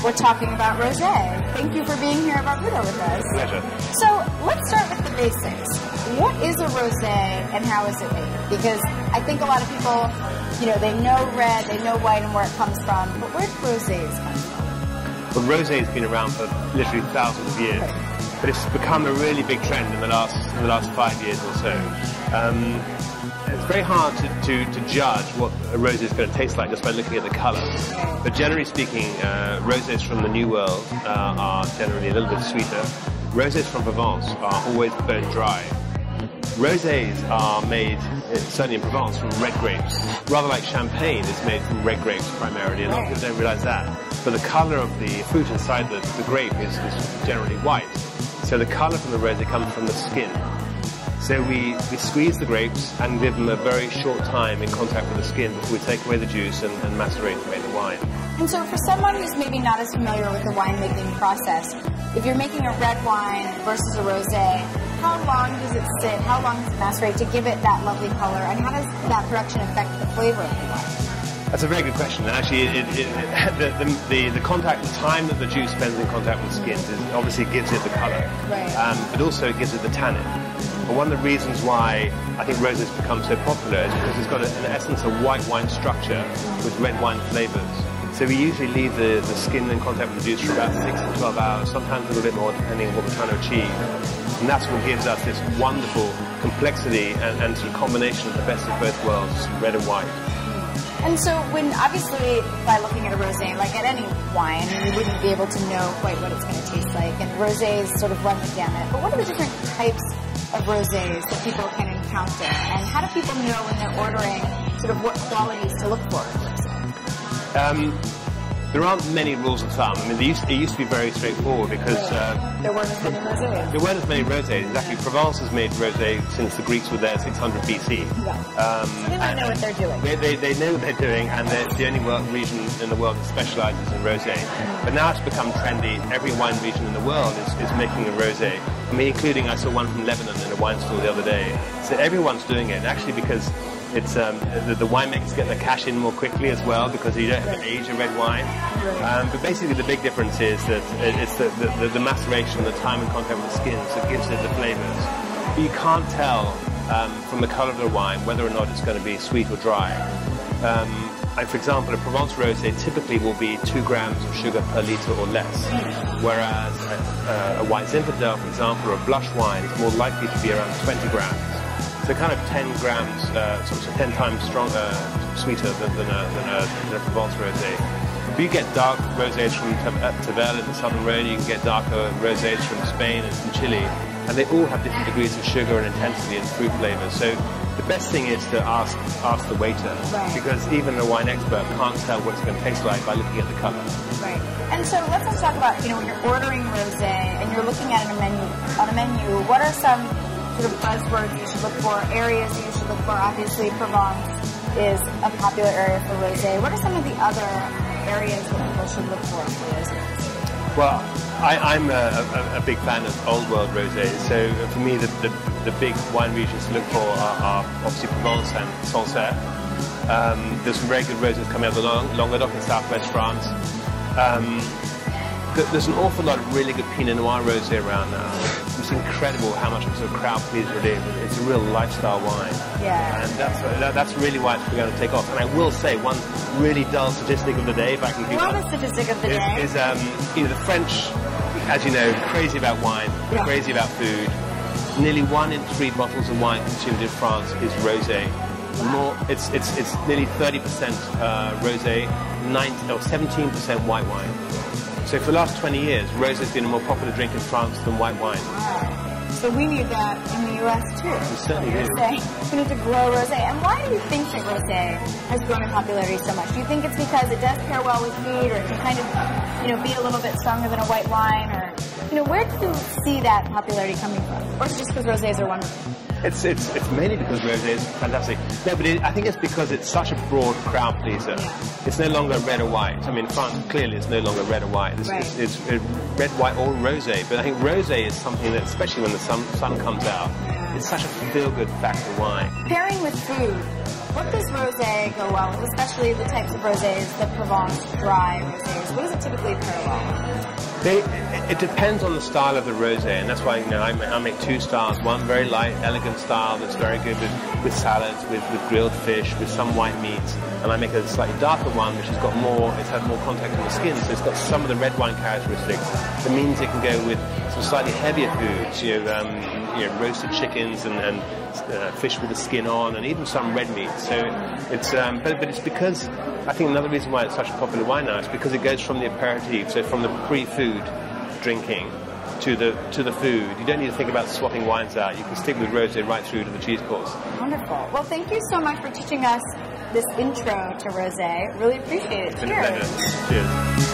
we're talking about rosé. Thank you for being here at Barbuda with us. Pleasure. So let's start with the basics. What is a rosé and how is it made? Because I think a lot of people, you know, they know red, they know white and where it comes from, but where do rosés come from? Well, rosé has been around for literally thousands of years, but it's become a really big trend in the last 5 years or so. It's very hard to judge what a rosé is going to taste like just by looking at the colour. But generally speaking, rosés from the New World are generally a little bit sweeter. Rosés from Provence are always bone dry. Rosés are made, certainly in Provence, from red grapes. Rather like champagne, it's made from red grapes primarily, and a lot of people don't realise that. But the colour of the fruit inside the grape is generally white. So the colour from the rosé comes from the skin. So we squeeze the grapes and give them a very short time in contact with the skin before we take away the juice and macerate to make the wine. And so for someone who's maybe not as familiar with the winemaking process, if you're making a red wine versus a rosé, how long does it sit, how long does it macerate to give it that lovely color, and how does that production affect the flavor of the wine? That's a very good question. Actually, the contact, the time that the juice spends in contact with skins obviously gives it the colour, but also it gives it the tannin. But one of the reasons why I think rosé has become so popular is because it's got, in essence, a white wine structure with red wine flavours. So we usually leave the skin in contact with the juice for about 6 to 12 hours, sometimes a little bit more depending on what we're trying to achieve. And that's what gives us this wonderful complexity and sort of combination of the best of both worlds, red and white. And so when, obviously, by looking at a rosé, like at any wine, you wouldn't be able to know quite what it's going to taste like. And rosés sort of run the gamut. But what are the different types of rosés that people can encounter? And how do people know when they're ordering sort of what qualities to look for in a rosé? There aren't many rules of thumb. I mean, it used to be very straightforward because there weren't as many rosés. There weren't as many rosés. Exactly. Provence has made rosé since the Greeks were there 600 BC. Yeah. They might know what they're doing. They know what they're doing, and it's the only region in the world that specialises in rosé. But now it's become trendy. Every wine region in the world is making a rosé. I mean, including, I saw one from Lebanon in a wine store the other day. So everyone's doing it, actually, because it's the winemakers get their cash in more quickly as well because you don't have to age a red wine. But basically the big difference is that it's the maceration, the time in contact with the skin, so it gives it the flavours. But you can't tell from the colour of the wine whether or not it's going to be sweet or dry. And for example, a Provence rosé typically will be 2 grams of sugar per litre or less, whereas a white Zinfandel, for example, or a blush wine is more likely to be around 20 grams. So kind of 10 grams, sort of 10 times sweeter than a Provence rosé. But you get dark rosés from Tavel in the southern Rhone, you can get darker rosés from Spain and from Chile, and they all have different degrees of sugar and intensity and fruit flavour. So the best thing is to ask the waiter, because even a wine expert can't tell what it's going to taste like by looking at the colour. Right. And so let's talk about, you know, when you're ordering rosé and you're looking at on a menu, what are some sort of buzzwords you should look for, areas that you should look for? Obviously, Provence is a popular area for rosé. What are some of the other areas that people should look for rosé? Well, I'm a big fan of old world rosés. So for me, the big wine regions to look for are obviously Provence and Sancerre. There's some very good rosés coming out of the Languedoc in southwest France. There's an awful lot of really good Pinot Noir rosé around now. It's incredible how much of a crowd pleaser it is. It's a real lifestyle wine. Yeah. And that's really why it's going to take off. And I will say one really dull statistic of the day, if I can give one. What statistic of the day? Is you know, the French, as you know, crazy about wine, crazy about food. Nearly 1 in 3 bottles of wine consumed in France is rosé. It's nearly 30% rosé, 17% white wine. So for the last 20 years, rosé has been a more popular drink in France than white wine. Wow. So we need that in the U.S. too. We certainly do. We need to grow rosé. And why do you think that rosé has grown in popularity so much? Do you think it's because it does pair well with food, or it can kind of, you know, be a little bit stronger than a white wine, or, you know, where do you see that popularity coming from? Or is it just because rosés are wonderful? It's mainly because rosé is fantastic. No, but I think it's because it's such a broad crowd pleaser. It's no longer red or white. I mean, France clearly it's no longer red or white. It's red, white, or rosé. But I think rosé is something that, especially when the sun comes out, it's such a feel-good factor wine. Pairing with food, what does rosé go well with? Especially the types of rosés, the Provence dry rosés. What does it typically pair well with? It depends on the style of the rosé, and that's why I make two styles. One very light, elegant style that's very good with salads, with grilled fish, with some white meats, and I make a slightly darker one which has got it's had more contact on the skin, so it's got some of the red wine characteristics. That means it can go with some slightly heavier foods, roasted chickens and fish with the skin on, and even some red meat. So it's but it's because I think another reason why it's such a popular wine now is because it goes from the aperitif, so from the pre-food drinking to the food. You don't need to think about swapping wines out. You can stick with rosé right through to the cheese course. Wonderful. Well, thank you so much for teaching us this intro to rosé. Really appreciate it. It's been a pleasure. Cheers.